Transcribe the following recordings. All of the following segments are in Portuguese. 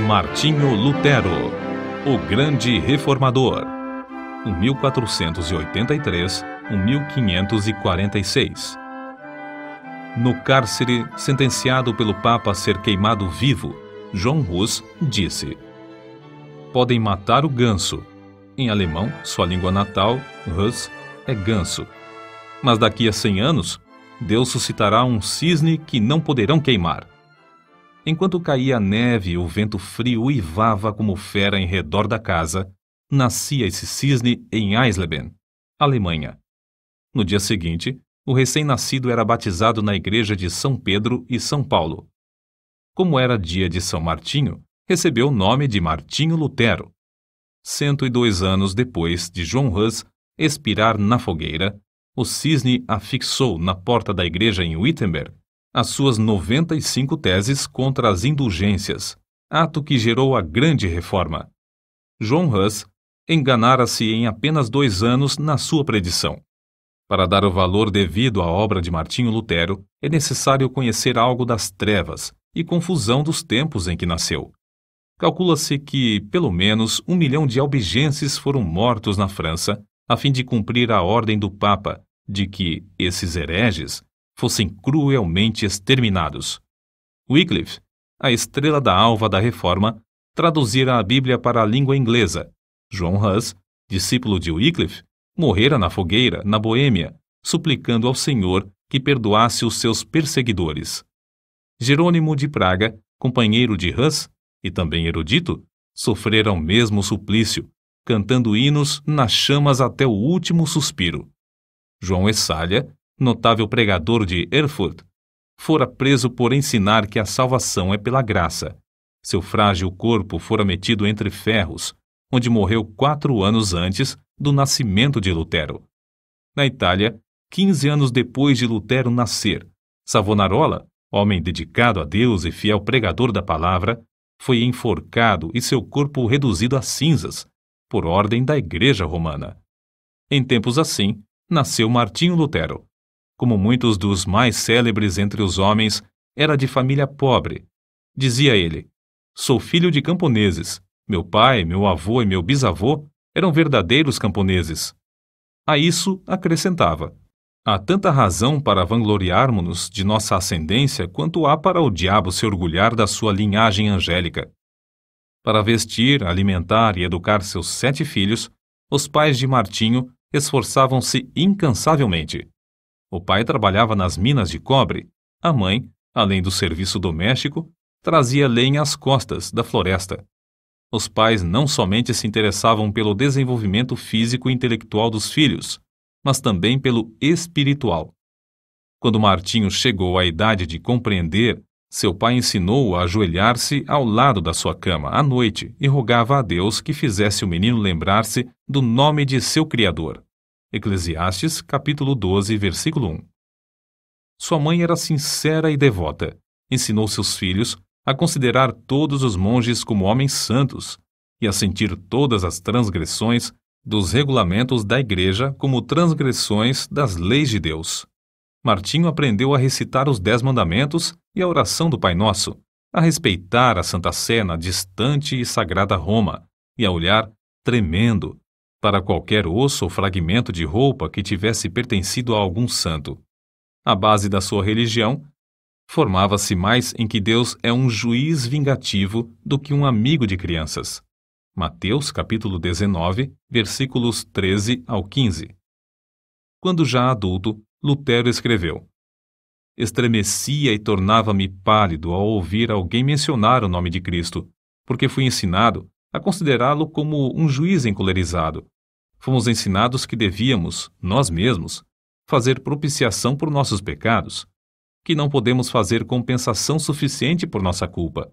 Martinho Lutero, o grande reformador, 1483–1546. No cárcere, sentenciado pelo Papa a ser queimado vivo, João Hus disse: "Podem matar o ganso." Em alemão, sua língua natal, Hus, é ganso. Mas daqui a 100 anos, Deus suscitará um cisne que não poderão queimar. Enquanto caía a neve e o vento frio uivava como fera em redor da casa, nascia esse cisne em Eisleben, Alemanha. No dia seguinte, o recém-nascido era batizado na igreja de São Pedro e São Paulo. Como era dia de São Martinho, recebeu o nome de Martinho Lutero. 102 anos depois de João Hus expirar na fogueira, o cisne afixou na porta da igreja em Wittenberg as suas 95 teses contra as indulgências, ato que gerou a grande reforma. João Hus enganara-se em apenas 2 anos na sua predição. Para dar o valor devido à obra de Martinho Lutero, é necessário conhecer algo das trevas e confusão dos tempos em que nasceu. Calcula-se que, pelo menos, 1 milhão de albigenses foram mortos na França, a fim de cumprir a ordem do Papa de que esses hereges fossem cruelmente exterminados. Wycliffe, a estrela da alva da Reforma, traduzira a Bíblia para a língua inglesa. João Hus, discípulo de Wycliffe, morrera na fogueira, na Boêmia, suplicando ao Senhor que perdoasse os seus perseguidores. Jerônimo de Praga, companheiro de Hus, e também erudito, sofrera o mesmo suplício, cantando hinos nas chamas até o último suspiro. João Essália, notável pregador de Erfurt, fora preso por ensinar que a salvação é pela graça. Seu frágil corpo fora metido entre ferros, onde morreu 4 anos antes do nascimento de Lutero. Na Itália, 15 anos depois de Lutero nascer, Savonarola, homem dedicado a Deus e fiel pregador da palavra, foi enforcado e seu corpo reduzido a cinzas, por ordem da Igreja Romana. Em tempos assim, nasceu Martinho Lutero. Como muitos dos mais célebres entre os homens, era de família pobre. Dizia ele: "Sou filho de camponeses. Meu pai, meu avô e meu bisavô eram verdadeiros camponeses." A isso acrescentava: "Há tanta razão para vangloriarmos-nos de nossa ascendência quanto há para o diabo se orgulhar da sua linhagem angélica." Para vestir, alimentar e educar seus 7 filhos, os pais de Martinho esforçavam-se incansavelmente. O pai trabalhava nas minas de cobre, a mãe, além do serviço doméstico, trazia lenha às costas da floresta. Os pais não somente se interessavam pelo desenvolvimento físico e intelectual dos filhos, mas também pelo espiritual. Quando Martinho chegou à idade de compreender, seu pai ensinou-o a ajoelhar-se ao lado da sua cama à noite e rogava a Deus que fizesse o menino lembrar-se do nome de seu Criador. Eclesiastes, capítulo 12, versículo 1. Sua mãe era sincera e devota. Ensinou seus filhos a considerar todos os monges como homens santos e a sentir todas as transgressões dos regulamentos da Igreja como transgressões das leis de Deus. Martinho aprendeu a recitar os 10 mandamentos e a oração do Pai Nosso, a respeitar a Santa Sé na distante e sagrada Roma e a olhar, tremendo, para qualquer osso ou fragmento de roupa que tivesse pertencido a algum santo. A base da sua religião formava-se mais em que Deus é um juiz vingativo do que um amigo de crianças. Mateus, capítulo 19, versículos 13 ao 15. Quando já adulto, Lutero escreveu: "Estremecia e tornava-me pálido ao ouvir alguém mencionar o nome de Cristo, porque fui ensinado a considerá-lo como um juiz encolerizado. Fomos ensinados que devíamos, nós mesmos, fazer propiciação por nossos pecados, que não podemos fazer compensação suficiente por nossa culpa,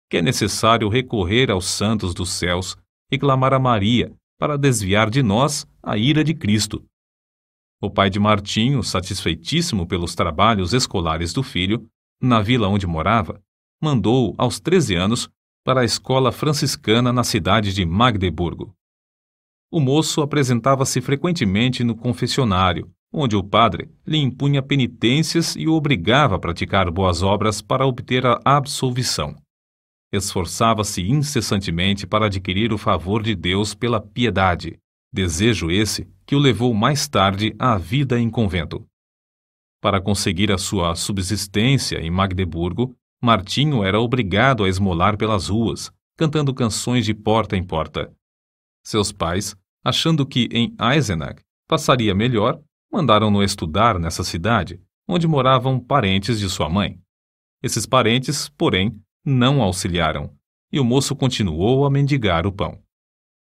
que é necessário recorrer aos santos dos céus e clamar a Maria para desviar de nós a ira de Cristo." O pai de Martinho, satisfeitíssimo pelos trabalhos escolares do filho, na vila onde morava, mandou-o, aos 13 anos, para a escola franciscana na cidade de Magdeburgo. O moço apresentava-se frequentemente no confessionário, onde o padre lhe impunha penitências e o obrigava a praticar boas obras para obter a absolvição. Esforçava-se incessantemente para adquirir o favor de Deus pela piedade, desejo esse que o levou mais tarde à vida em convento. Para conseguir a sua subsistência em Magdeburgo, Martinho era obrigado a esmolar pelas ruas, cantando canções de porta em porta. Seus pais, achando que em Eisenach passaria melhor, mandaram-no estudar nessa cidade, onde moravam parentes de sua mãe. Esses parentes, porém, não auxiliaram, e o moço continuou a mendigar o pão.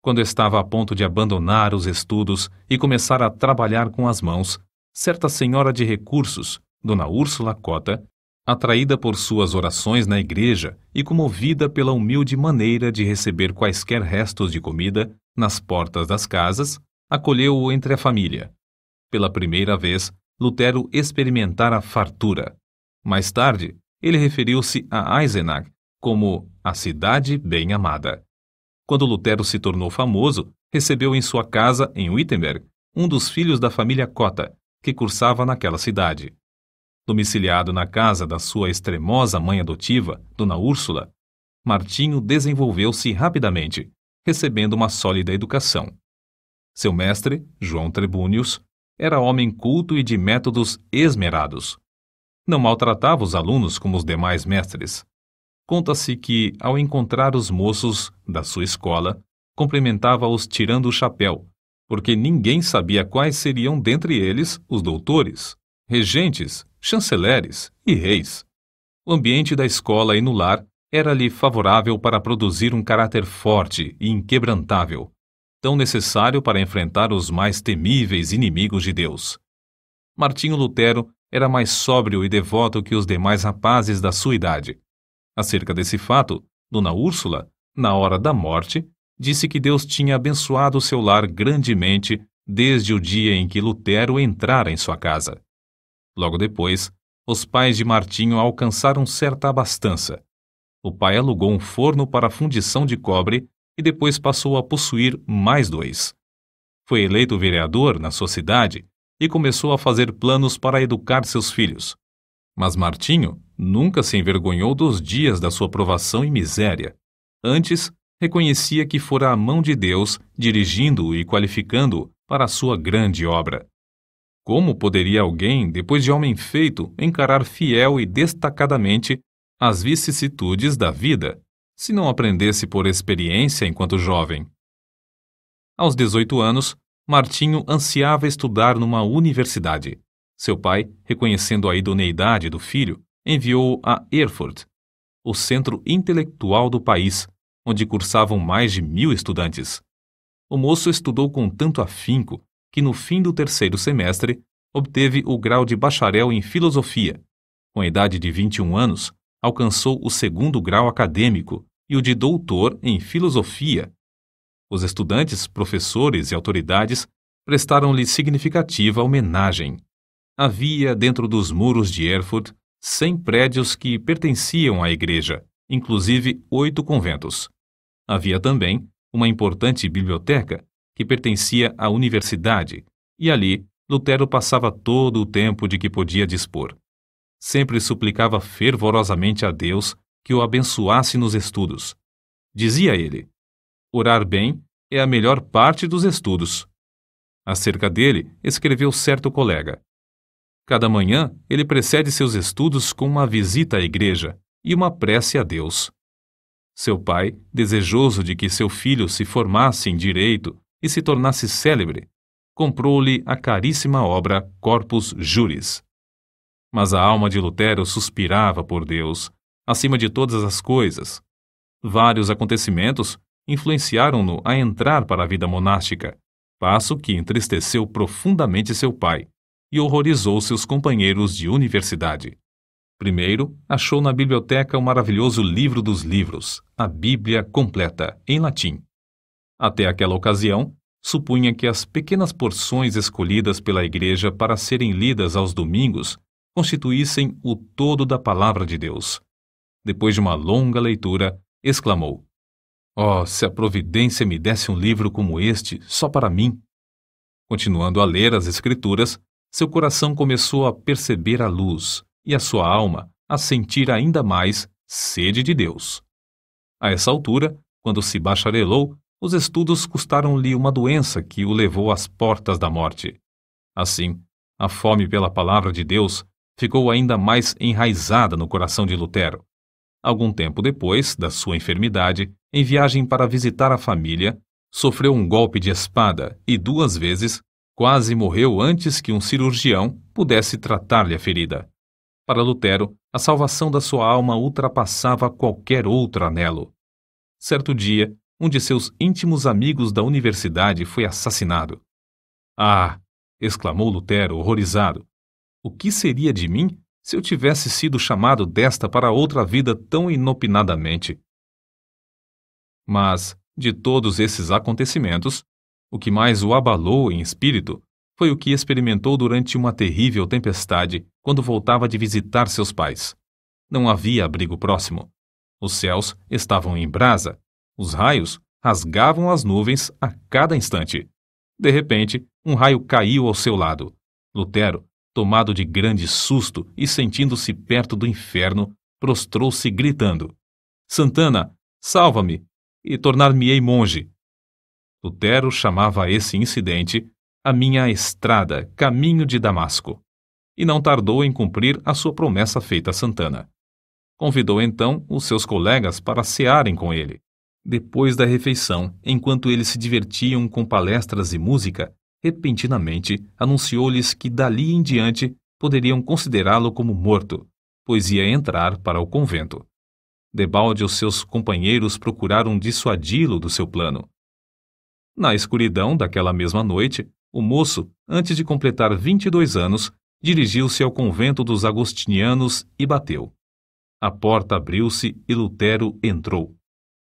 Quando estava a ponto de abandonar os estudos e começar a trabalhar com as mãos, certa senhora de recursos, Dona Úrsula Cota, atraída por suas orações na igreja e comovida pela humilde maneira de receber quaisquer restos de comida nas portas das casas, acolheu-o entre a família. Pela primeira vez, Lutero experimentara fartura. Mais tarde, ele referiu-se a Eisenach como a cidade bem amada. Quando Lutero se tornou famoso, recebeu em sua casa, em Wittenberg, um dos filhos da família Cotta, que cursava naquela cidade. Domiciliado na casa da sua extremosa mãe adotiva, Dona Úrsula, Martinho desenvolveu-se rapidamente, recebendo uma sólida educação. Seu mestre, João Trebúnius, era homem culto e de métodos esmerados. Não maltratava os alunos como os demais mestres. Conta-se que, ao encontrar os moços da sua escola, cumprimentava-os tirando o chapéu, porque ninguém sabia quais seriam dentre eles os doutores, regentes, chanceleres e reis. O ambiente da escola e no lar era-lhe favorável para produzir um caráter forte e inquebrantável, tão necessário para enfrentar os mais temíveis inimigos de Deus. Martinho Lutero era mais sóbrio e devoto que os demais rapazes da sua idade. Acerca desse fato, Dona Úrsula, na hora da morte, disse que Deus tinha abençoado seu lar grandemente desde o dia em que Lutero entrara em sua casa. Logo depois, os pais de Martinho alcançaram certa abastança. O pai alugou um forno para fundição de cobre e depois passou a possuir mais 2. Foi eleito vereador na sua cidade e começou a fazer planos para educar seus filhos. Mas Martinho nunca se envergonhou dos dias da sua provação e miséria. Antes, reconhecia que fora a mão de Deus dirigindo-o e qualificando-o para a sua grande obra. Como poderia alguém, depois de homem feito, encarar fiel e destacadamente as vicissitudes da vida, se não aprendesse por experiência enquanto jovem? Aos 18 anos, Martinho ansiava estudar numa universidade. Seu pai, reconhecendo a idoneidade do filho, enviou-o a Erfurt, o centro intelectual do país, onde cursavam mais de 1000 estudantes. O moço estudou com tanto afinco que, no fim do 3º semestre, obteve o grau de bacharel em filosofia. Com a idade de 21 anos, alcançou o 2º grau acadêmico e o de doutor em filosofia. Os estudantes, professores e autoridades prestaram-lhe significativa homenagem. Havia, dentro dos muros de Erfurt, 100 prédios que pertenciam à igreja, inclusive 8 conventos. Havia também uma importante biblioteca que pertencia à universidade, e ali Lutero passava todo o tempo de que podia dispor. Sempre suplicava fervorosamente a Deus que o abençoasse nos estudos. Dizia ele: orar bem é a melhor parte dos estudos. Acerca dele, escreveu certo colega: cada manhã ele precede seus estudos com uma visita à igreja e uma prece a Deus. Seu pai, desejoso de que seu filho se formasse em direito e se tornasse célebre, comprou-lhe a caríssima obra Corpus Juris. Mas a alma de Lutero suspirava por Deus, acima de todas as coisas. Vários acontecimentos influenciaram-no a entrar para a vida monástica, passo que entristeceu profundamente seu pai e horrorizou seus companheiros de universidade. Primeiro, achou na biblioteca o maravilhoso livro dos livros, a Bíblia completa, em latim. Até aquela ocasião, supunha que as pequenas porções escolhidas pela igreja para serem lidas aos domingos constituíssem o todo da palavra de Deus. Depois de uma longa leitura, exclamou: "Oh, se a providência me desse um livro como este, só para mim!" Continuando a ler as Escrituras, seu coração começou a perceber a luz e a sua alma a sentir ainda mais sede de Deus. A essa altura, quando se bacharelou, os estudos custaram-lhe uma doença que o levou às portas da morte. Assim, a fome pela palavra de Deus ficou ainda mais enraizada no coração de Lutero. Algum tempo depois da sua enfermidade, em viagem para visitar a família, sofreu um golpe de espada e 2 vezes quase morreu antes que um cirurgião pudesse tratar-lhe a ferida. Para Lutero, a salvação da sua alma ultrapassava qualquer outro anelo. Certo dia, um de seus íntimos amigos da universidade foi assassinado. Ah! Exclamou Lutero, horrorizado. O que seria de mim se eu tivesse sido chamado desta para outra vida tão inopinadamente? Mas, de todos esses acontecimentos, o que mais o abalou em espírito foi o que experimentou durante uma terrível tempestade quando voltava de visitar seus pais. Não havia abrigo próximo. Os céus estavam em brasa. Os raios rasgavam as nuvens a cada instante. De repente, um raio caiu ao seu lado. Lutero, tomado de grande susto e sentindo-se perto do inferno, prostrou-se gritando: Santana, salva-me, e tornar-me-ei monge. Lutero chamava esse incidente a minha estrada, caminho de Damasco, e não tardou em cumprir a sua promessa feita a Santana. Convidou então os seus colegas para cearem com ele. Depois da refeição, enquanto eles se divertiam com palestras e música, repentinamente anunciou-lhes que dali em diante poderiam considerá-lo como morto, pois ia entrar para o convento. Debalde os seus companheiros procuraram dissuadi-lo do seu plano. Na escuridão daquela mesma noite, o moço, antes de completar 22 anos, dirigiu-se ao convento dos agostinianos e bateu. A porta abriu-se e Lutero entrou.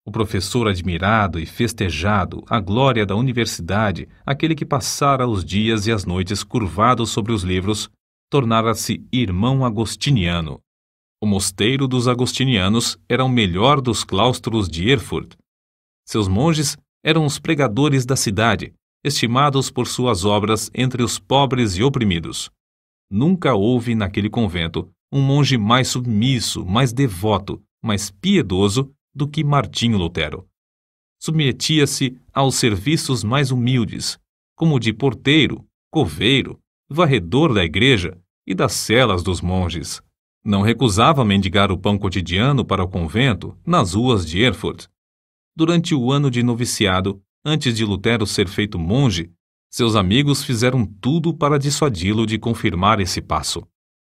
O professor admirado e festejado, a glória da universidade, aquele que passara os dias e as noites curvado sobre os livros, tornara-se irmão agostiniano. O mosteiro dos agostinianos era o melhor dos claustros de Erfurt. Seus monges eram os pregadores da cidade, estimados por suas obras entre os pobres e oprimidos. Nunca houve naquele convento um monge mais submisso, mais devoto, mais piedoso do que Martinho Lutero. Submetia-se aos serviços mais humildes, como o de porteiro, coveiro, varredor da igreja e das celas dos monges. Não recusava mendigar o pão cotidiano para o convento nas ruas de Erfurt. Durante o ano de noviciado, antes de Lutero ser feito monge, seus amigos fizeram tudo para dissuadi-lo de confirmar esse passo.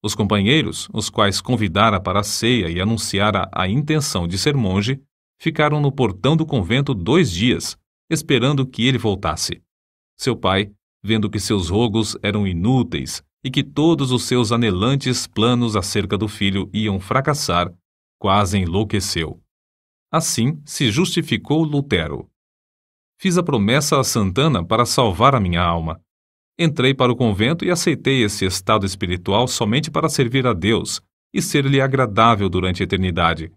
Os companheiros, os quais convidara para a ceia e anunciara a intenção de ser monge, ficaram no portão do convento 2 dias, esperando que ele voltasse. Seu pai, vendo que seus rogos eram inúteis e que todos os seus anelantes planos acerca do filho iam fracassar, quase enlouqueceu. Assim se justificou Lutero. Fiz a promessa a Santana para salvar a minha alma. Entrei para o convento e aceitei esse estado espiritual somente para servir a Deus e ser-lhe agradável durante a eternidade.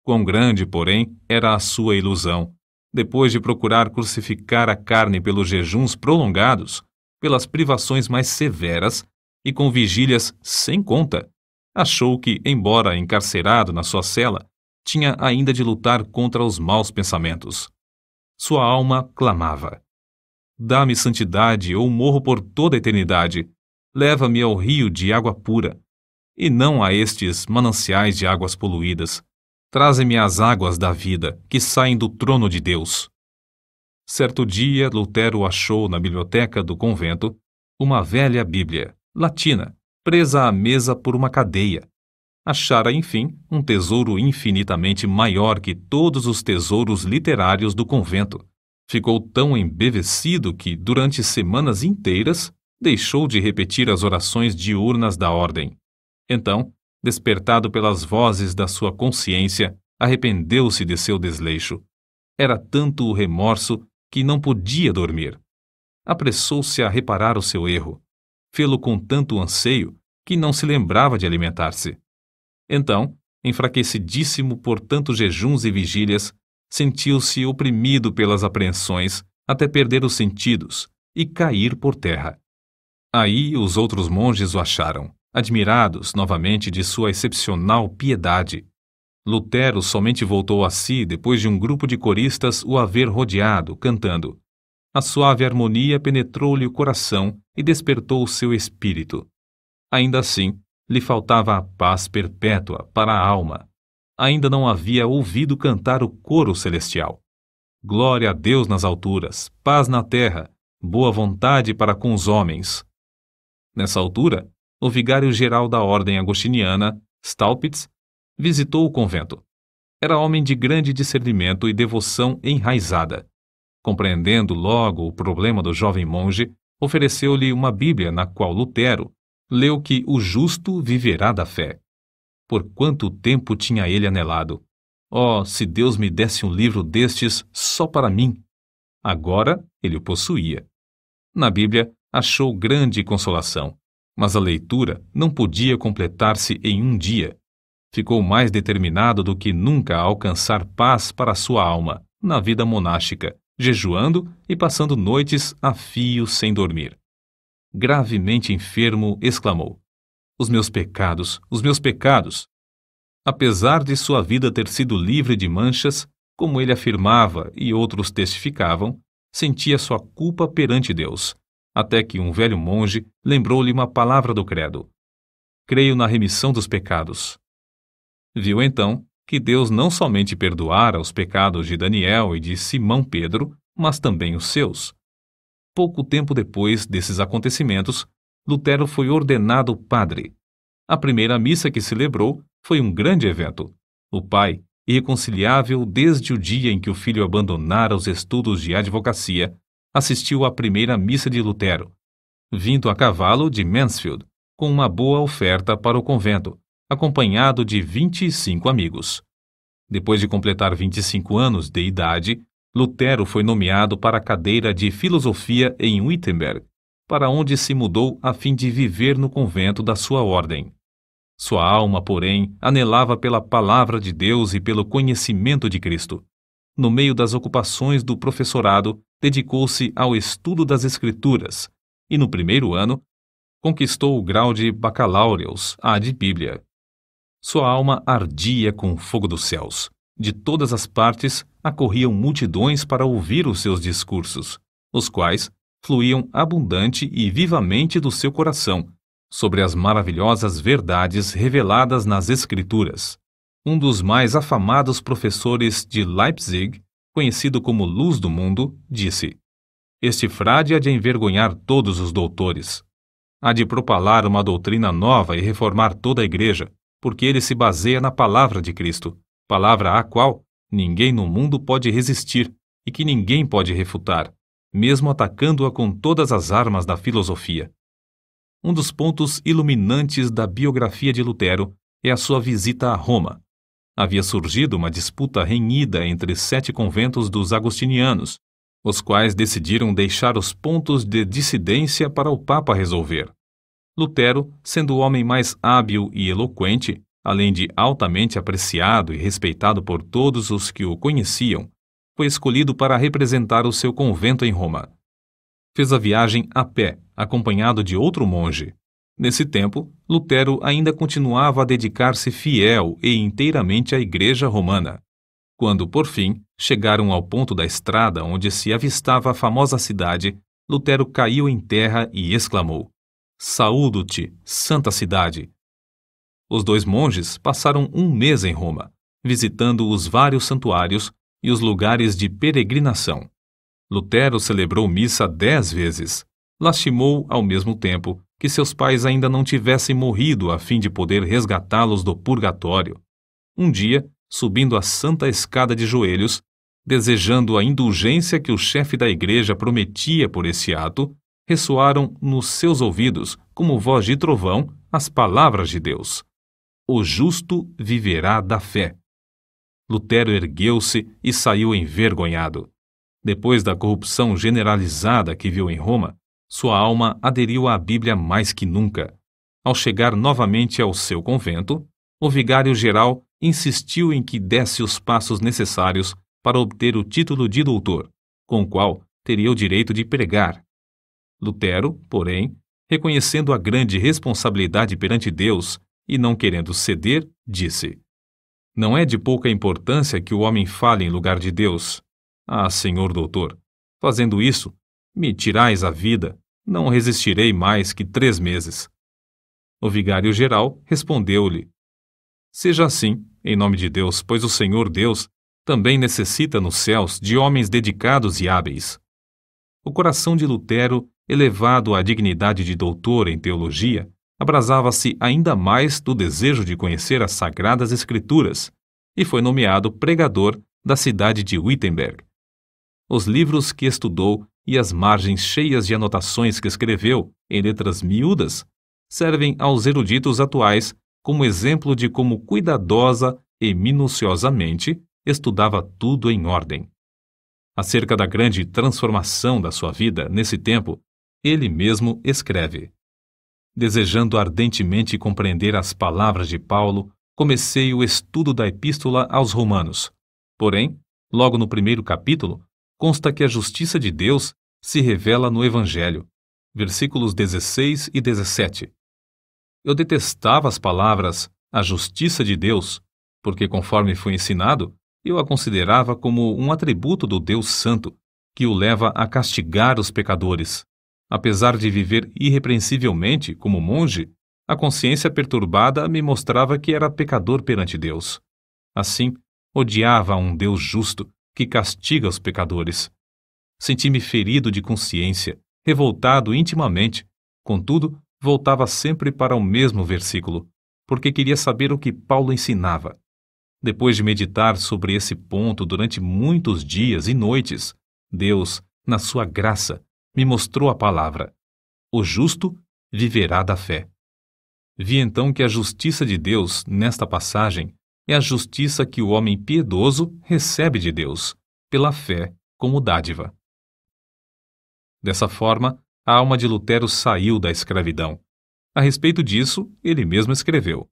Quão grande, porém, era a sua ilusão, depois de procurar crucificar a carne pelos jejuns prolongados, pelas privações mais severas e com vigílias sem conta, achou que, embora encarcerado na sua cela, tinha ainda de lutar contra os maus pensamentos. Sua alma clamava: dá-me santidade ou morro por toda a eternidade. Leva-me ao rio de água pura, e não a estes mananciais de águas poluídas. Traze-me as águas da vida, que saem do trono de Deus. Certo dia, Lutero achou na biblioteca do convento uma velha Bíblia, latina, presa à mesa por uma cadeia. Achara, enfim, um tesouro infinitamente maior que todos os tesouros literários do convento. Ficou tão embevecido que, durante semanas inteiras, deixou de repetir as orações diurnas da ordem. Então, despertado pelas vozes da sua consciência, arrependeu-se de seu desleixo. Era tanto o remorso que não podia dormir. Apressou-se a reparar o seu erro. Fê-lo com tanto anseio que não se lembrava de alimentar-se. Então, enfraquecidíssimo por tantos jejuns e vigílias, sentiu-se oprimido pelas apreensões até perder os sentidos e cair por terra. Aí os outros monges o acharam, admirados novamente de sua excepcional piedade. Lutero somente voltou a si depois de um grupo de coristas o haver rodeado, cantando. A suave harmonia penetrou-lhe o coração e despertou o seu espírito. Ainda assim, lhe faltava a paz perpétua para a alma. Ainda não havia ouvido cantar o coro celestial. Glória a Deus nas alturas, paz na terra, boa vontade para com os homens. Nessa altura, o vigário-geral da ordem agostiniana, Staupitz, visitou o convento. Era homem de grande discernimento e devoção enraizada. Compreendendo logo o problema do jovem monge, ofereceu-lhe uma Bíblia na qual Lutero leu que o justo viverá da fé. Por quanto tempo tinha ele anelado! Oh, se Deus me desse um livro destes só para mim! Agora ele o possuía. Na Bíblia achou grande consolação, mas a leitura não podia completar-se em um dia. Ficou mais determinado do que nunca a alcançar paz para a sua alma, na vida monástica, jejuando e passando noites a fio sem dormir. Gravemente enfermo, exclamou: os meus pecados, os meus pecados! Apesar de sua vida ter sido livre de manchas, como ele afirmava e outros testificavam, sentia sua culpa perante Deus, até que um velho monge lembrou-lhe uma palavra do credo: creio na remissão dos pecados. Viu então que Deus não somente perdoara os pecados de Daniel e de Simão Pedro, mas também os seus. Pouco tempo depois desses acontecimentos, Lutero foi ordenado padre. A primeira missa que celebrou foi um grande evento. O pai, irreconciliável desde o dia em que o filho abandonara os estudos de advocacia, assistiu à primeira missa de Lutero, vindo a cavalo de Mansfield, com uma boa oferta para o convento, acompanhado de 25 amigos. Depois de completar 25 anos de idade, Lutero foi nomeado para a cadeira de filosofia em Wittenberg, para onde se mudou a fim de viver no convento da sua ordem. Sua alma, porém, anelava pela palavra de Deus e pelo conhecimento de Cristo. No meio das ocupações do professorado, dedicou-se ao estudo das Escrituras e, no primeiro ano, conquistou o grau de bacalaureus ad Bíblia. Sua alma ardia com o fogo dos céus. De todas as partes acorriam multidões para ouvir os seus discursos, os quais fluíam abundante e vivamente do seu coração, sobre as maravilhosas verdades reveladas nas Escrituras. Um dos mais afamados professores de Leipzig, conhecido como Luz do Mundo, disse: este frade há de envergonhar todos os doutores. Há de propalar uma doutrina nova e reformar toda a igreja, porque ele se baseia na palavra de Cristo, palavra à qual ninguém no mundo pode resistir e que ninguém pode refutar, mesmo atacando-a com todas as armas da filosofia. Um dos pontos iluminantes da biografia de Lutero é a sua visita a Roma. Havia surgido uma disputa renhida entre 7 conventos dos agostinianos, os quais decidiram deixar os pontos de dissidência para o Papa resolver. Lutero, sendo o homem mais hábil e eloquente, além de altamente apreciado e respeitado por todos os que o conheciam, foi escolhido para representar o seu convento em Roma. Fez a viagem a pé, acompanhado de outro monge. Nesse tempo, Lutero ainda continuava a dedicar-se fiel e inteiramente à Igreja Romana. Quando, por fim, chegaram ao ponto da estrada onde se avistava a famosa cidade, Lutero caiu em terra e exclamou: saúdo-te, santa cidade! Os 2 monges passaram um mês em Roma, visitando os vários santuários e os lugares de peregrinação. Lutero celebrou missa 10 vezes. Lastimou, ao mesmo tempo, que seus pais ainda não tivessem morrido a fim de poder resgatá-los do purgatório. Um dia, subindo a santa escada de joelhos, desejando a indulgência que o chefe da igreja prometia por esse ato, ressoaram nos seus ouvidos, como voz de trovão, as palavras de Deus: o justo viverá da fé. Lutero ergueu-se e saiu envergonhado. Depois da corrupção generalizada que viu em Roma, sua alma aderiu à Bíblia mais que nunca. Ao chegar novamente ao seu convento, o vigário-geral insistiu em que desse os passos necessários para obter o título de doutor, com o qual teria o direito de pregar. Lutero, porém, reconhecendo a grande responsabilidade perante Deus e não querendo ceder, disse: Não é de pouca importância que o homem fale em lugar de Deus. Ah, senhor doutor, fazendo isso, me tirais a vida, não resistirei mais que 3 meses. O vigário-geral respondeu-lhe: seja assim, em nome de Deus, pois o Senhor Deus também necessita nos céus de homens dedicados e hábeis. O coração de Lutero, elevado à dignidade de doutor em teologia, abrasava-se ainda mais do desejo de conhecer as Sagradas Escrituras e foi nomeado pregador da cidade de Wittenberg. Os livros que estudou e as margens cheias de anotações que escreveu, em letras miúdas, servem aos eruditos atuais como exemplo de como cuidadosa e minuciosamente estudava tudo em ordem. Acerca da grande transformação da sua vida nesse tempo, ele mesmo escreve: desejando ardentemente compreender as palavras de Paulo, comecei o estudo da Epístola aos Romanos. Porém, logo no primeiro capítulo, consta que a justiça de Deus se revela no Evangelho. Versículos 16 e 17. Eu detestava as palavras a justiça de Deus, porque, conforme foi ensinado, eu a considerava como um atributo do Deus Santo, que o leva a castigar os pecadores. Apesar de viver irrepreensivelmente como monge, a consciência perturbada me mostrava que era pecador perante Deus. Assim, odiava a um Deus justo que castiga os pecadores. Senti-me ferido de consciência, revoltado intimamente. Contudo, voltava sempre para o mesmo versículo, porque queria saber o que Paulo ensinava. Depois de meditar sobre esse ponto durante muitos dias e noites, Deus, na sua graça, me mostrou a palavra: o justo viverá da fé. Vi então que a justiça de Deus, nesta passagem, é a justiça que o homem piedoso recebe de Deus, pela fé como dádiva. Dessa forma, a alma de Lutero saiu da escravidão. A respeito disso, ele mesmo escreveu: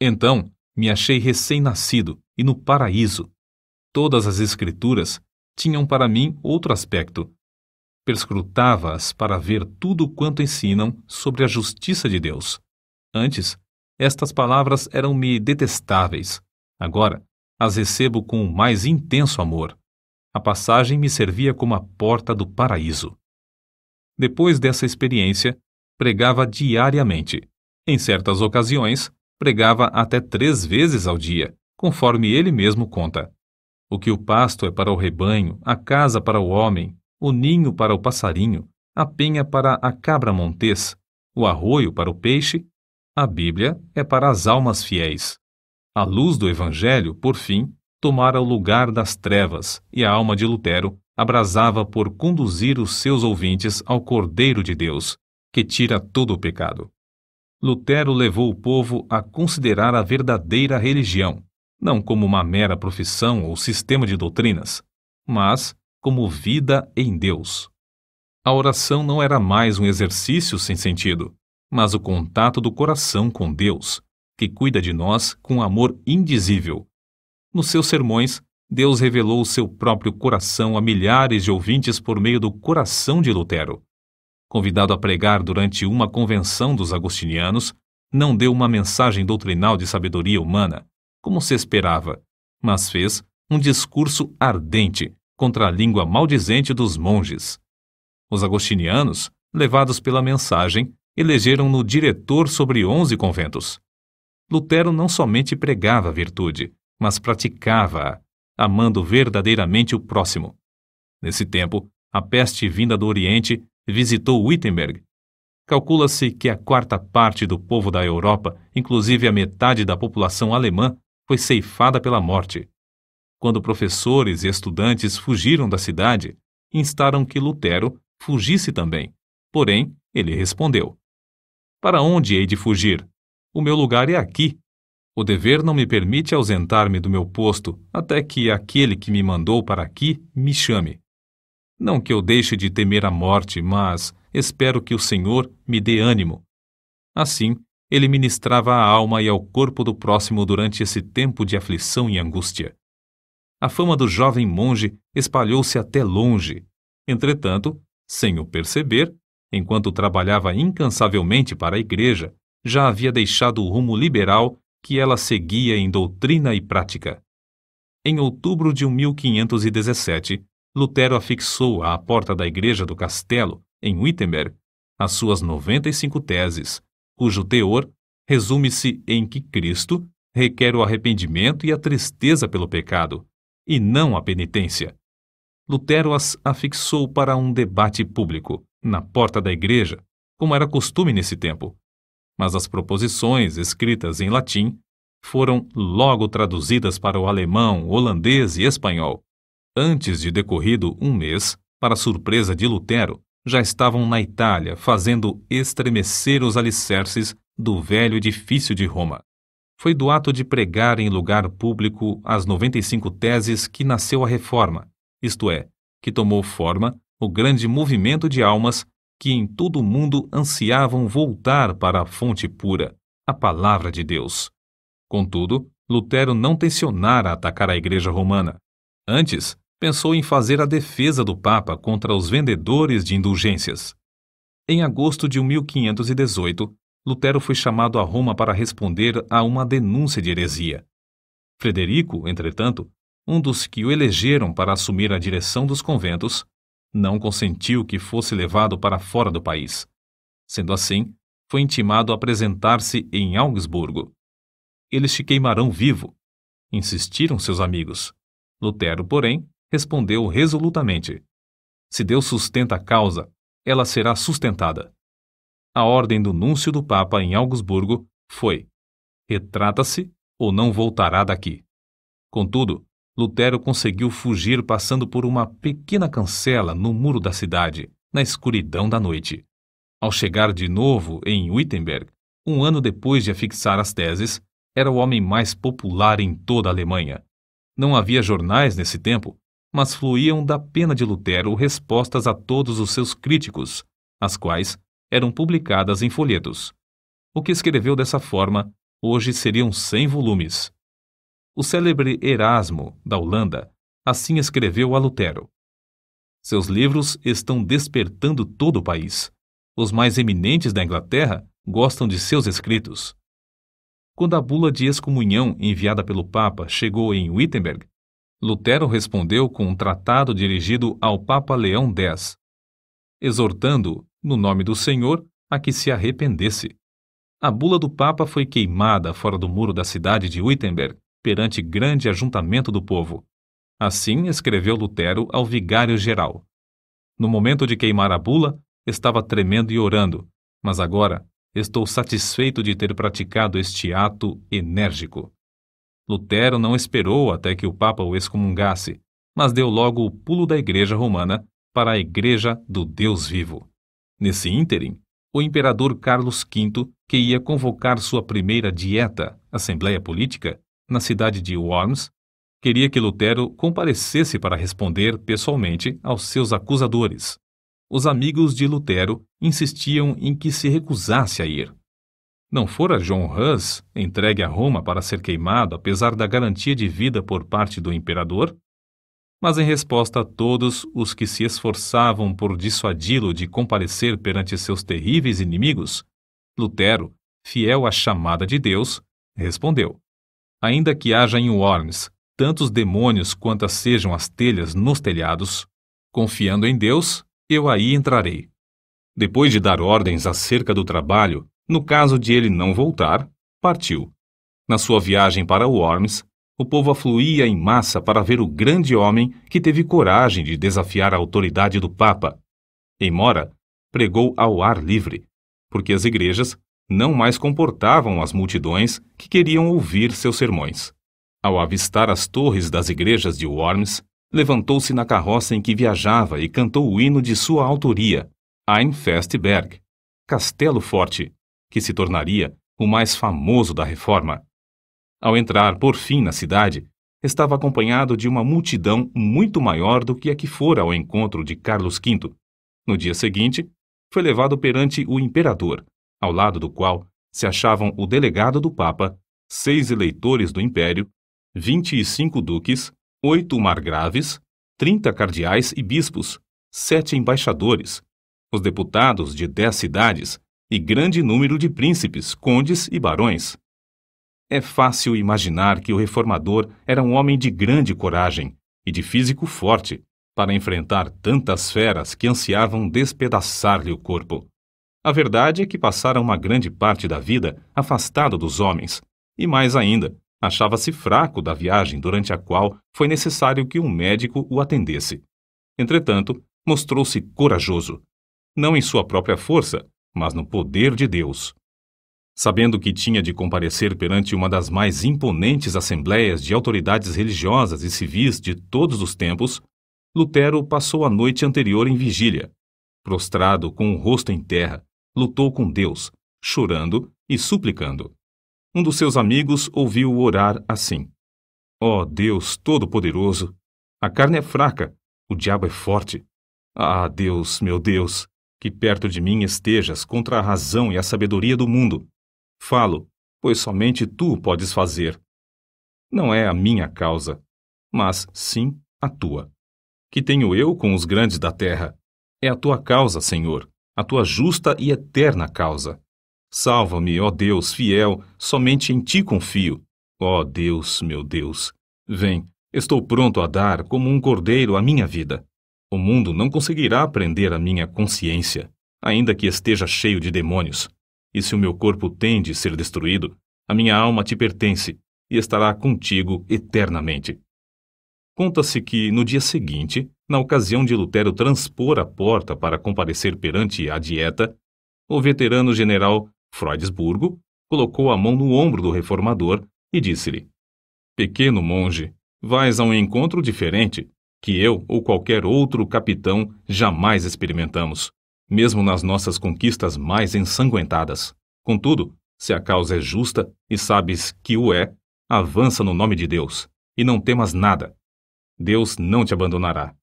então, me achei recém-nascido e no paraíso. Todas as Escrituras tinham para mim outro aspecto. Perscrutava-as para ver tudo quanto ensinam sobre a justiça de Deus. Antes, estas palavras eram-me detestáveis. Agora, as recebo com o mais intenso amor. A passagem me servia como a porta do paraíso. Depois dessa experiência, pregava diariamente. Em certas ocasiões, pregava até 3 vezes ao dia, conforme ele mesmo conta. O que o pasto é para o rebanho, a casa para o homem, o ninho para o passarinho, a penha para a cabra montês, o arroio para o peixe, a Bíblia é para as almas fiéis. A luz do Evangelho, por fim, tomara o lugar das trevas, e a alma de Lutero abrasava por conduzir os seus ouvintes ao Cordeiro de Deus, que tira todo o pecado. Lutero levou o povo a considerar a verdadeira religião, não como uma mera profissão ou sistema de doutrinas, mas como vida em Deus. A oração não era mais um exercício sem sentido, mas o contato do coração com Deus, que cuida de nós com amor indizível. Nos seus sermões, Deus revelou o seu próprio coração a milhares de ouvintes por meio do coração de Lutero. Convidado a pregar durante uma convenção dos agostinianos, não deu uma mensagem doutrinal de sabedoria humana, como se esperava, mas fez um discurso ardente contra a língua maldizente dos monges. Os agostinianos, levados pela mensagem, elegeram-no diretor sobre 11 conventos. Lutero não somente pregava a virtude, mas praticava-a, amando verdadeiramente o próximo. Nesse tempo, a peste vinda do Oriente visitou Wittenberg. Calcula-se que a 1/4 do povo da Europa, inclusive a metade da população alemã, foi ceifada pela morte. Quando professores e estudantes fugiram da cidade, instaram que Lutero fugisse também. Porém, ele respondeu: para onde hei de fugir? O meu lugar é aqui. O dever não me permite ausentar-me do meu posto até que aquele que me mandou para aqui me chame. Não que eu deixe de temer a morte, mas espero que o Senhor me dê ânimo. Assim, ele ministrava à alma e ao corpo do próximo durante esse tempo de aflição e angústia. A fama do jovem monge espalhou-se até longe. Entretanto, sem o perceber, enquanto trabalhava incansavelmente para a igreja, já havia deixado o rumo liberal que ela seguia em doutrina e prática. Em outubro de 1517, Lutero afixou à porta da igreja do castelo, em Wittenberg, as suas 95 teses, cujo teor resume-se em que Cristo requer o arrependimento e a tristeza pelo pecado, e não a penitência. Lutero as afixou para um debate público, na porta da igreja, como era costume nesse tempo. Mas as proposições, escritas em latim, foram logo traduzidas para o alemão, holandês e espanhol. Antes de decorrido um mês, para surpresa de Lutero, já estavam na Itália fazendo estremecer os alicerces do velho edifício de Roma. Foi do ato de pregar em lugar público as 95 teses que nasceu a Reforma, isto é, que tomou forma o grande movimento de almas que em todo o mundo ansiavam voltar para a fonte pura, a palavra de Deus. Contudo, Lutero não tencionara atacar a Igreja Romana. Antes, pensou em fazer a defesa do Papa contra os vendedores de indulgências. Em agosto de 1518, Lutero foi chamado a Roma para responder a uma denúncia de heresia. Frederico, entretanto, um dos que o elegeram para assumir a direção dos conventos, não consentiu que fosse levado para fora do país. Sendo assim, foi intimado a apresentar-se em Augsburgo. Eles te queimarão vivo, insistiram seus amigos. Lutero, porém, respondeu resolutamente: se Deus sustenta a causa, ela será sustentada. A ordem do núncio do Papa em Augsburgo foi: retrata-se ou não voltará daqui. Contudo, Lutero conseguiu fugir passando por uma pequena cancela no muro da cidade, na escuridão da noite. Ao chegar de novo em Wittenberg, um ano depois de afixar as teses, era o homem mais popular em toda a Alemanha. Não havia jornais nesse tempo, mas fluíam da pena de Lutero respostas a todos os seus críticos, as quais eram publicadas em folhetos. O que escreveu dessa forma, hoje seriam 100 volumes. O célebre Erasmo, da Holanda, assim escreveu a Lutero: seus livros estão despertando todo o país. Os mais eminentes da Inglaterra gostam de seus escritos. Quando a bula de excomunhão enviada pelo Papa chegou em Wittenberg, Lutero respondeu com um tratado dirigido ao Papa Leão X, exortando-o, no nome do Senhor, a que se arrependesse. A bula do Papa foi queimada fora do muro da cidade de Wittenberg, perante grande ajuntamento do povo. Assim escreveu Lutero ao vigário-geral: no momento de queimar a bula, estava tremendo e orando, mas agora estou satisfeito de ter praticado este ato enérgico. Lutero não esperou até que o Papa o excomungasse, mas deu logo o pulo da Igreja Romana para a Igreja do Deus vivo. Nesse ínterim, o imperador Carlos V, que ia convocar sua primeira dieta, Assembleia Política, na cidade de Worms, queria que Lutero comparecesse para responder pessoalmente aos seus acusadores. Os amigos de Lutero insistiam em que se recusasse a ir. Não fora John Hus entregue a Roma para ser queimado apesar da garantia de vida por parte do imperador? Mas em resposta a todos os que se esforçavam por dissuadi-lo de comparecer perante seus terríveis inimigos, Lutero, fiel à chamada de Deus, respondeu: ainda que haja em Worms tantos demônios quantas sejam as telhas nos telhados, confiando em Deus, eu aí entrarei. Depois de dar ordens acerca do trabalho, no caso de ele não voltar, partiu. Na sua viagem para Worms, o povo afluía em massa para ver o grande homem que teve coragem de desafiar a autoridade do Papa. Em Mora, pregou ao ar livre, porque as igrejas não mais comportavam as multidões que queriam ouvir seus sermões. Ao avistar as torres das igrejas de Worms, levantou-se na carroça em que viajava e cantou o hino de sua autoria, Ein feste Berg, Castelo Forte, que se tornaria o mais famoso da Reforma. Ao entrar, por fim, na cidade, estava acompanhado de uma multidão muito maior do que a que fora ao encontro de Carlos V. No dia seguinte, foi levado perante o imperador, ao lado do qual se achavam o delegado do Papa, 6 eleitores do Império, 25 duques, 8 margraves, 30 cardeais e bispos, 7 embaixadores, os deputados de 10 cidades e grande número de príncipes, condes e barões. É fácil imaginar que o reformador era um homem de grande coragem e de físico forte para enfrentar tantas feras que ansiavam despedaçar-lhe o corpo. A verdade é que passara uma grande parte da vida afastado dos homens, e mais ainda, achava-se fraco da viagem durante a qual foi necessário que um médico o atendesse. Entretanto, mostrou-se corajoso, não em sua própria força, mas no poder de Deus. Sabendo que tinha de comparecer perante uma das mais imponentes assembleias de autoridades religiosas e civis de todos os tempos, Lutero passou a noite anterior em vigília. Prostrado com o rosto em terra, lutou com Deus, chorando e suplicando. Um dos seus amigos ouviu-o orar assim: Ó Deus Todo-Poderoso, a carne é fraca, o diabo é forte. Ah, Deus, meu Deus, que perto de mim estejas contra a razão e a sabedoria do mundo. Falo, pois somente tu podes fazer. Não é a minha causa, mas sim a tua. Que tenho eu com os grandes da terra? É a tua causa, Senhor, a tua justa e eterna causa. Salva-me, ó Deus fiel, somente em ti confio. Ó Deus, meu Deus, vem, estou pronto a dar como um cordeiro a minha vida. O mundo não conseguirá prender a minha consciência, ainda que esteja cheio de demônios. E se o meu corpo tem de ser destruído, a minha alma te pertence e estará contigo eternamente. Conta-se que, no dia seguinte, na ocasião de Lutero transpor a porta para comparecer perante a Dieta, o veterano general Freudesburgo colocou a mão no ombro do reformador e disse-lhe: Pequeno monge, vais a um encontro diferente, que eu ou qualquer outro capitão jamais experimentamos, mesmo nas nossas conquistas mais ensanguentadas. Contudo, se a causa é justa e sabes que o é, avança no nome de Deus, e não temas nada. Deus não te abandonará.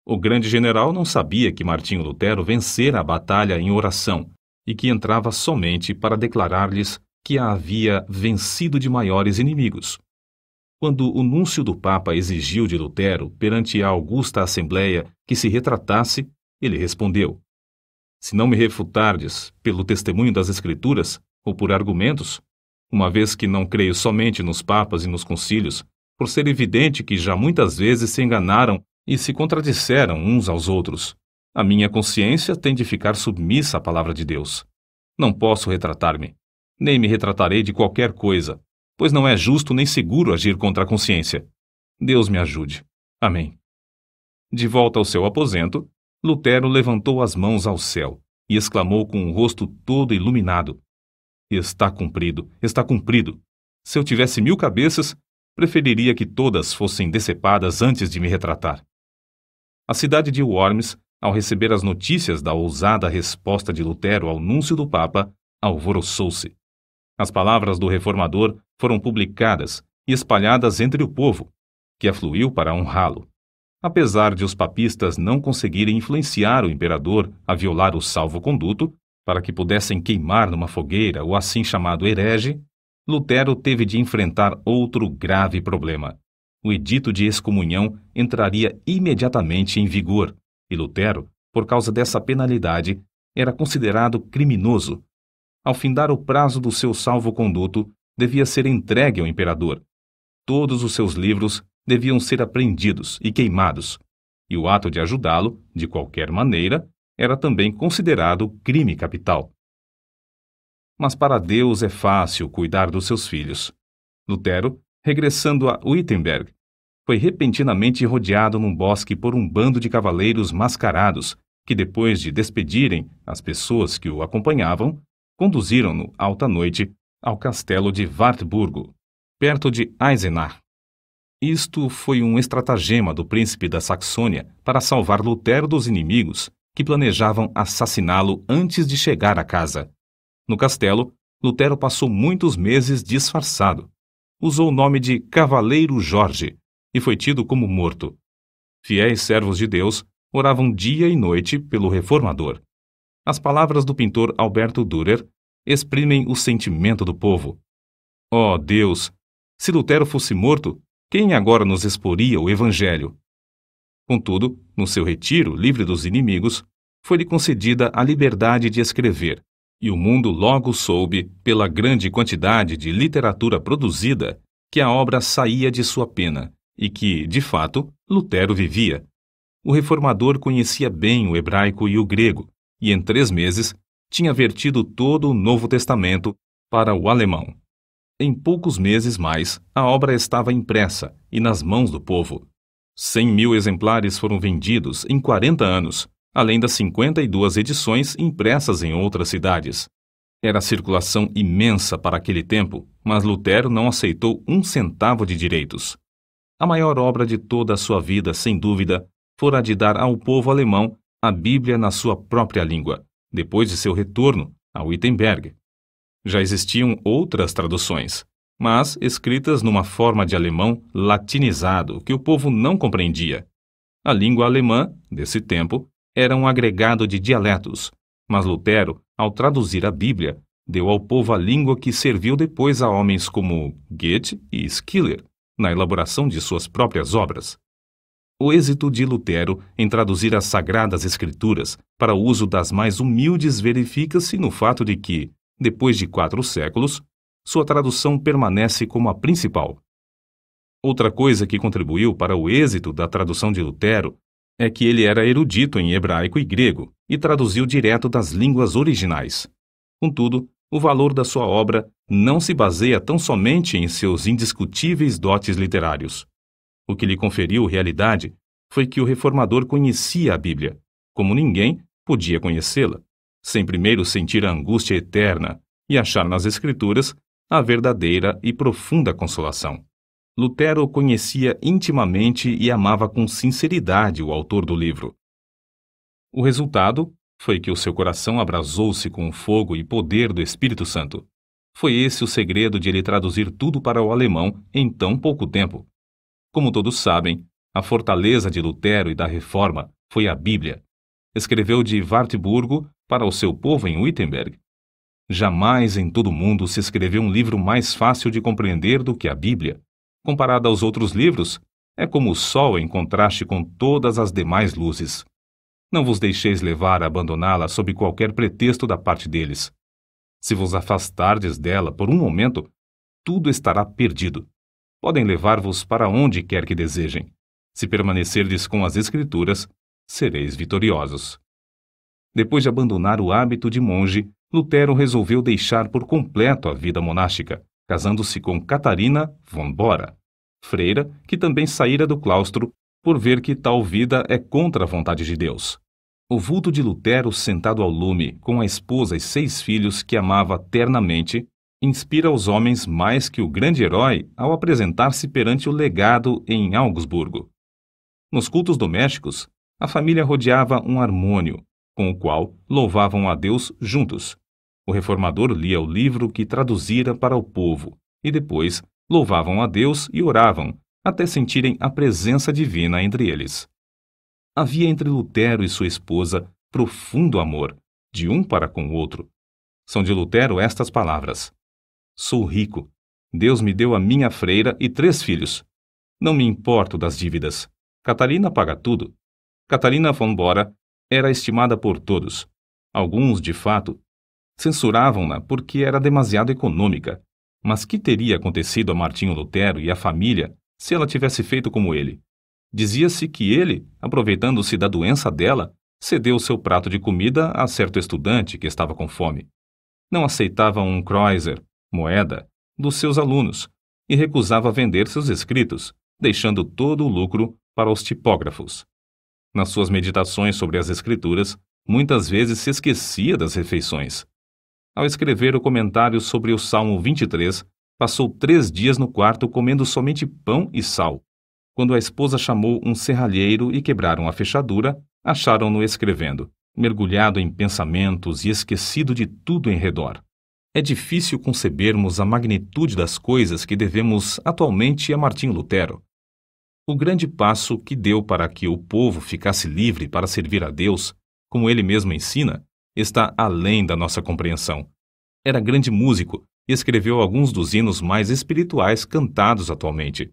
O grande general não sabia que Martinho Lutero vencera a batalha em oração e que entrava somente para declarar-lhes que a havia vencido de maiores inimigos. Quando o núncio do Papa exigiu de Lutero, perante a augusta Assembleia, que se retratasse, ele respondeu: Se não me refutardes pelo testemunho das Escrituras ou por argumentos, uma vez que não creio somente nos papas e nos concílios, por ser evidente que já muitas vezes se enganaram e se contradisseram uns aos outros, a minha consciência tem de ficar submissa à palavra de Deus. Não posso retratar-me, nem me retratarei de qualquer coisa, pois não é justo nem seguro agir contra a consciência. Deus me ajude. Amém. De volta ao seu aposento, Lutero levantou as mãos ao céu e exclamou com o rosto todo iluminado: Está cumprido, está cumprido. Se eu tivesse 1000 cabeças, preferiria que todas fossem decepadas antes de me retratar. A cidade de Worms, ao receber as notícias da ousada resposta de Lutero ao núncio do Papa, alvoroçou-se. As palavras do reformador foram publicadas e espalhadas entre o povo, que afluiu para honrá-lo. Apesar de os papistas não conseguirem influenciar o imperador a violar o salvo-conduto, para que pudessem queimar numa fogueira o assim chamado herege, Lutero teve de enfrentar outro grave problema. O edito de excomunhão entraria imediatamente em vigor, e Lutero, por causa dessa penalidade, era considerado criminoso. Ao findar o prazo do seu salvo-conduto, devia ser entregue ao imperador. Todos os seus livros deviam ser apreendidos e queimados, e o ato de ajudá-lo, de qualquer maneira, era também considerado crime capital. Mas para Deus é fácil cuidar dos seus filhos. Lutero, regressando a Wittenberg, foi repentinamente rodeado num bosque por um bando de cavaleiros mascarados que, depois de despedirem as pessoas que o acompanhavam, conduziram-no alta noite ao castelo de Wartburgo, perto de Eisenach. Isto foi um estratagema do príncipe da Saxônia para salvar Lutero dos inimigos que planejavam assassiná-lo antes de chegar à casa. No castelo, Lutero passou muitos meses disfarçado. Usou o nome de Cavaleiro Jorge e foi tido como morto. Fiéis servos de Deus oravam dia e noite pelo reformador. As palavras do pintor Alberto Dürer exprimem o sentimento do povo. Ó Deus, se Lutero fosse morto, quem agora nos exporia o Evangelho? Contudo, no seu retiro livre dos inimigos, foi-lhe concedida a liberdade de escrever, E o mundo logo soube, pela grande quantidade de literatura produzida, que a obra saía de sua pena e que, de fato, Lutero vivia. O reformador conhecia bem o hebraico e o grego, e em 3 meses tinha vertido todo o Novo Testamento para o alemão. Em poucos meses mais, a obra estava impressa e nas mãos do povo. 100.000 exemplares foram vendidos em 40 anos, além das 52 edições impressas em outras cidades. Era circulação imensa para aquele tempo, mas Lutero não aceitou 1 centavo de direitos. A maior obra de toda a sua vida, sem dúvida, fora a de dar ao povo alemão a Bíblia na sua própria língua, depois de seu retorno a Wittenberg. Já existiam outras traduções, mas escritas numa forma de alemão latinizado que o povo não compreendia. A língua alemã, desse tempo, era um agregado de dialetos, mas Lutero, ao traduzir a Bíblia, deu ao povo a língua que serviu depois a homens como Goethe e Schiller, na elaboração de suas próprias obras. O êxito de Lutero em traduzir as Sagradas Escrituras para o uso das mais humildes verifica-se no fato de que, depois de 4 séculos, sua tradução permanece como a principal. Outra coisa que contribuiu para o êxito da tradução de Lutero é que ele era erudito em hebraico e grego e traduziu direto das línguas originais. Contudo, o valor da sua obra não se baseia tão somente em seus indiscutíveis dotes literários. O que lhe conferiu realidade foi que o reformador conhecia a Bíblia, como ninguém podia conhecê-la, sem primeiro sentir a angústia eterna e achar nas Escrituras a verdadeira e profunda consolação. Lutero conhecia intimamente e amava com sinceridade o autor do livro. O resultado foi que o seu coração abrasou-se com o fogo e poder do Espírito Santo. Foi esse o segredo de ele traduzir tudo para o alemão em tão pouco tempo. Como todos sabem, a fortaleza de Lutero e da Reforma foi a Bíblia. Escreveu de Wartburgo para o seu povo em Wittenberg. Jamais em todo o mundo se escreveu um livro mais fácil de compreender do que a Bíblia. Comparada aos outros livros, é como o sol em contraste com todas as demais luzes. Não vos deixeis levar a abandoná-la sob qualquer pretexto da parte deles. Se vos afastardes dela por um momento, tudo estará perdido. Podem levar-vos para onde quer que desejem. Se permanecerdes com as Escrituras, sereis vitoriosos. Depois de abandonar o hábito de monge, Lutero resolveu deixar por completo a vida monástica, casando-se com Catarina von Bora, freira que também saíra do claustro por ver que tal vida é contra a vontade de Deus. O vulto de Lutero sentado ao lume, com a esposa e 6 filhos que amava ternamente, inspira os homens mais que o grande herói ao apresentar-se perante o legado em Augsburgo. Nos cultos domésticos, a família rodeava um harmônio, com o qual louvavam a Deus juntos. O reformador lia o livro que traduzira para o povo, e depois louvavam a Deus e oravam, até sentirem a presença divina entre eles. Havia entre Lutero e sua esposa profundo amor, de um para com o outro. São de Lutero estas palavras: Sou rico. Deus me deu a minha freira e 3 filhos. Não me importo das dívidas. Catarina paga tudo. Catarina von Bora era estimada por todos. Alguns, de fato, censuravam-na porque era demasiado econômica. Mas que teria acontecido a Martinho Lutero e à família se ela tivesse feito como ele? Dizia-se que ele, aproveitando-se da doença dela, cedeu seu prato de comida a certo estudante que estava com fome. Não aceitava um kreuzer, moeda, dos seus alunos, e recusava vender seus escritos, deixando todo o lucro para os tipógrafos. Nas suas meditações sobre as Escrituras, muitas vezes se esquecia das refeições. Ao escrever o comentário sobre o Salmo 23, passou 3 dias no quarto comendo somente pão e sal. Quando a esposa chamou um serralheiro e quebraram a fechadura, acharam-no escrevendo, mergulhado em pensamentos e esquecido de tudo em redor. É difícil concebermos a magnitude das coisas que devemos atualmente a Martinho Lutero. O grande passo que deu para que o povo ficasse livre para servir a Deus, como ele mesmo ensina, está além da nossa compreensão. Era grande músico e escreveu alguns dos hinos mais espirituais cantados atualmente.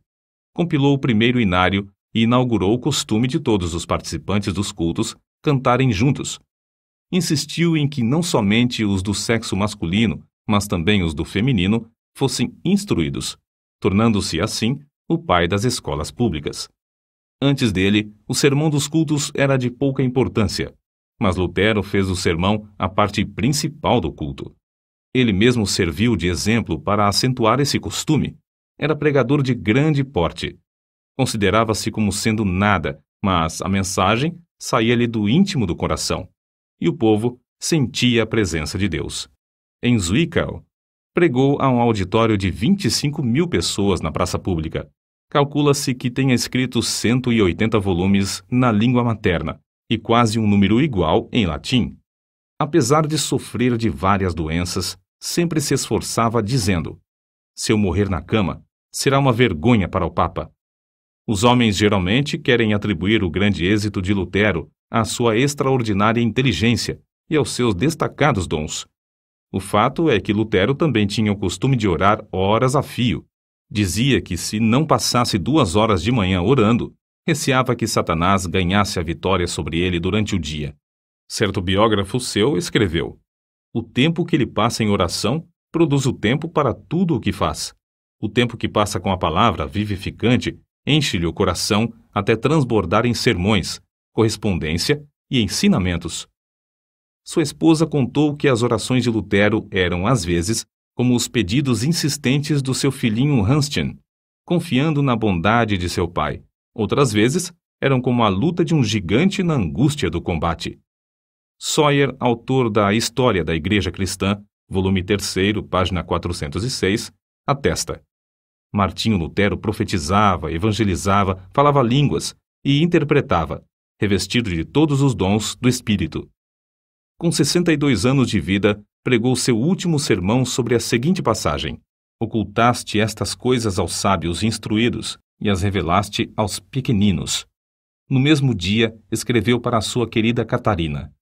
Compilou o primeiro inário e inaugurou o costume de todos os participantes dos cultos cantarem juntos. insistiu em que não somente os do sexo masculino, mas também os do feminino, fossem instruídos, tornando-se, assim, o pai das escolas públicas. Antes dele, o sermão dos cultos era de pouca importância, mas Lutero fez do sermão a parte principal do culto. Ele mesmo serviu de exemplo para acentuar esse costume. Era pregador de grande porte. Considerava-se como sendo nada, mas a mensagem saía-lhe do íntimo do coração, e o povo sentia a presença de Deus. Em Zwickau, pregou a um auditório de 25.000 pessoas na praça pública. Calcula-se que tenha escrito 180 volumes na língua materna e quase um número igual em latim. Apesar de sofrer de várias doenças, sempre se esforçava dizendo: se eu morrer na cama, será uma vergonha para o Papa. Os homens geralmente querem atribuir o grande êxito de Lutero à sua extraordinária inteligência e aos seus destacados dons. O fato é que Lutero também tinha o costume de orar horas a fio. Dizia que se não passasse 2 horas de manhã orando, receava que Satanás ganhasse a vitória sobre ele durante o dia. Certo biógrafo seu escreveu: o tempo que ele passa em oração produz o tempo para tudo o que faz. O tempo que passa com a palavra vivificante enche-lhe o coração até transbordar em sermões, correspondência e ensinamentos. Sua esposa contou que as orações de Lutero eram, às vezes, como os pedidos insistentes do seu filhinho Hanschen, confiando na bondade de seu pai. Outras vezes, eram como a luta de um gigante na angústia do combate. Sawyer, autor da História da Igreja Cristã, volume 3, página 406, atesta: Martinho Lutero profetizava, evangelizava, falava línguas e interpretava, revestido de todos os dons do Espírito. Com 62 anos de vida, pregou seu último sermão sobre a seguinte passagem: ocultaste estas coisas aos sábios instruídos e as revelaste aos pequeninos. No mesmo dia, escreveu para a sua querida Catarina: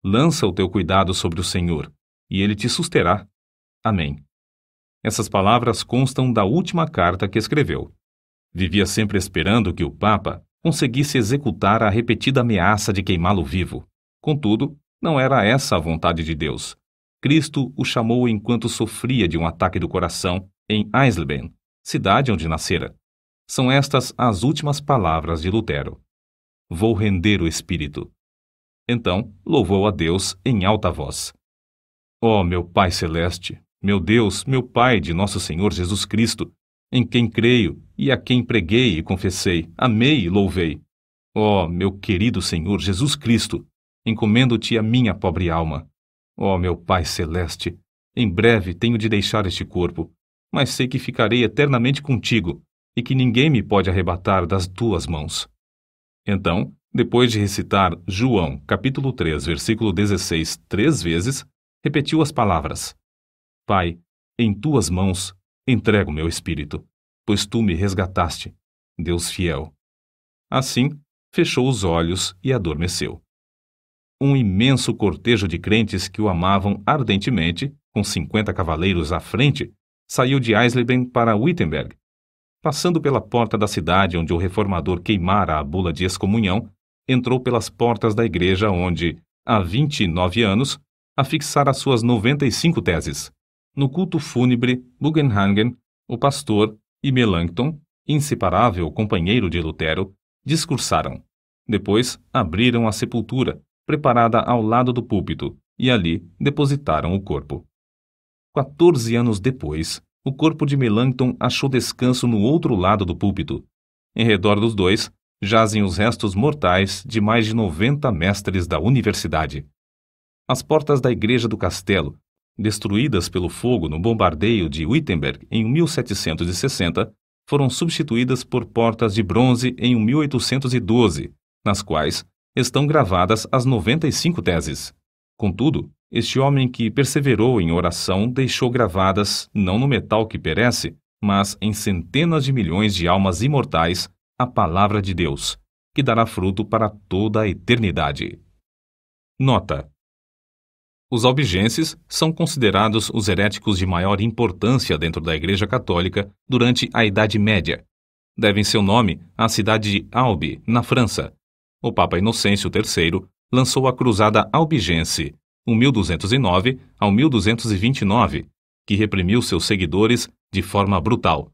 lança o teu cuidado sobre o Senhor, e ele te susterá. Amém. Essas palavras constam da última carta que escreveu. Vivia sempre esperando que o Papa conseguisse executar a repetida ameaça de queimá-lo vivo. Contudo, não era essa a vontade de Deus. Cristo o chamou enquanto sofria de um ataque do coração em Eisleben, cidade onde nascera. São estas as últimas palavras de Lutero: vou render o espírito. Então, louvou a Deus em alta voz: ó meu Pai Celeste, meu Deus, meu Pai de nosso Senhor Jesus Cristo, em quem creio e a quem preguei e confessei, amei e louvei. Ó meu querido Senhor Jesus Cristo, encomendo-te a minha pobre alma. Ó meu Pai Celeste, em breve tenho de deixar este corpo, mas sei que ficarei eternamente contigo e que ninguém me pode arrebatar das tuas mãos. Então, depois de recitar João, capítulo 3, versículo 16, 3 vezes, repetiu as palavras: Pai, em tuas mãos entrego meu espírito, pois tu me resgataste, Deus fiel. Assim, fechou os olhos e adormeceu. Um imenso cortejo de crentes que o amavam ardentemente, com 50 cavaleiros à frente, saiu de Eisleben para Wittenberg. Passando pela porta da cidade onde o reformador queimara a bula de excomunhão, entrou pelas portas da igreja onde, há 29 anos, afixara suas 95 teses. No culto fúnebre, Bugenhagen, o pastor, e Melanchthon, inseparável companheiro de Lutero, discursaram. Depois, abriram a sepultura, preparada ao lado do púlpito, e ali depositaram o corpo. 14 anos depois, o corpo de Melanchthon achou descanso no outro lado do púlpito. Em redor dos dois, jazem os restos mortais de mais de 90 mestres da universidade. As portas da igreja do castelo, destruídas pelo fogo no bombardeio de Wittenberg em 1760, foram substituídas por portas de bronze em 1812, nas quais estão gravadas as 95 teses. Contudo, este homem que perseverou em oração deixou gravadas, não no metal que perece, mas em centenas de milhões de almas imortais, a palavra de Deus, que dará fruto para toda a eternidade. Nota: os albigenses são considerados os heréticos de maior importância dentro da Igreja Católica durante a Idade Média. Devem seu nome à cidade de Albi, na França. O Papa Inocêncio III lançou a Cruzada Albigense, 1209 ao 1229, que reprimiu seus seguidores de forma brutal.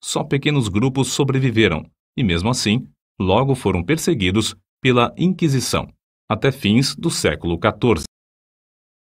Só pequenos grupos sobreviveram e, mesmo assim, logo foram perseguidos pela Inquisição, até fins do século XIV.